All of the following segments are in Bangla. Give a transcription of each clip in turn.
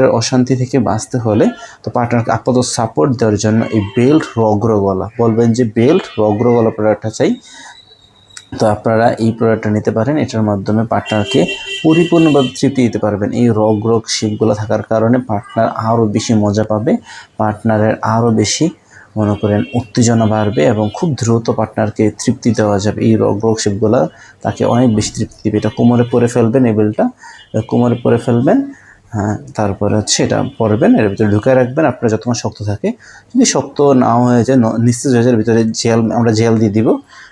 পার্টনারের অশান্তি থেকে বাঁচতে হলে তো পার্টনারকে আপাতত সাপোর্ট দেওয়ার জন্য এই বেল্ট রগ্রগলা বলবেন যে বেল্ট রগ্রগলা প্রোডাক্টটা চাই। তো আপনারা এই প্রোডাক্টটা নিতে পারেন। এটার মাধ্যমে পার্টনারকে পরিপূর্ণভাবে তৃপ্তি দিতে পারবেন। এই রগ শেপগুলো থাকার কারণে পার্টনার আরও বেশি মজা পাবে, পার্টনারের আরও বেশি মনে করেন উত্তেজনা বাড়বে এবং খুব দ্রুত পার্টনারকে তৃপ্তি দেওয়া যাবে। এই রগ শেপগুলো তাকে অনেক বেশি তৃপ্তি দেবে। এটা কোমরে পরে ফেলবেন, এই বেল্টটা কোমরে পরে ফেলবেন। হ্যাঁ, তারপরে হচ্ছে এটা পরবেন, এর ভিতরে ঢুকায় রাখবেন। আপনার যতক্ষণ শক্ত থাকে, যদি শক্ত নাও হয়ে যায়, নিস্তেজ হয়ে যায়, ভিতরে জেল আমরা জেল দিয়ে দিব।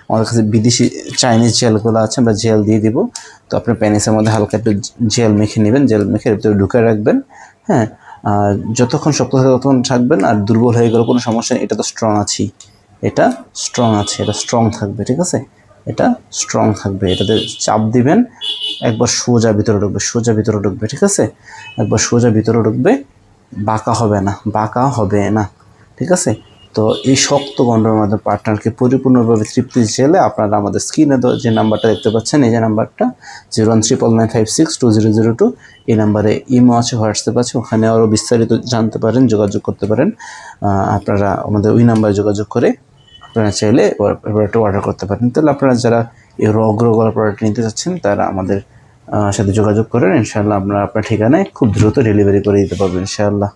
আমাদের কাছে বিদেশি চাইনিজ জেলগুলো আছে, আমরা জেল দিয়ে দিব। তো আপনার প্যানিসের মধ্যে হালকা একটু জেল মেখে নেবেন, জেল মেখে এর ভিতরে ঢুকায় রাখবেন। হ্যাঁ, আর যতক্ষণ শক্ত থাকে ততক্ষণ থাকবেন। আর দুর্বল হয়ে গেলে কোনো সমস্যা নেই, এটা তো স্ট্রং আছেই, এটা স্ট্রং আছে, এটা স্ট্রং থাকবে, ঠিক আছে, এটা স্ট্রং থাকবে। এটাতে চাপ দিবেন, একবার সোজা ভিতরে ঢুকবে, সোজা ভিতরে ঢুকবে, ঠিক আছে, একবার সোজা ভিতরে ঢুকবে, বাঁকা হবে না, বাঁকা হবে না, ঠিক আছে। তো এই শক্ত গন্ডের মাধ্যমে পার্টনারকে পরিপূর্ণভাবে তৃপ্তি চাইলে আপনারা আমাদের স্ক্রিনে যে নাম্বারটা দেখতে পাচ্ছেন, এই যে নাম্বারটা 0199562002, এই নাম্বারে ইমো আছে, হোয়াটসঅ্যাপ আছে, ওখানে আরও বিস্তারিত জানতে পারেন, যোগাযোগ করতে পারেন। আপনারা আমাদের ওই নাম্বারে যোগাযোগ করে আপনারা চাইলে প্রোডাক্টটা অর্ডার করতে পারেন। তাহলে আপনারা যারা এই রগলা প্রোডাক্ট নিতে চাচ্ছেন তারা আমাদের সাথে যোগাযোগ করেন। ইনশাআল্লাহ আমরা আপনার ঠিকানায় খুব দ্রুত ডেলিভারি করে দিতে পারবেন ইনশাআল্লাহ।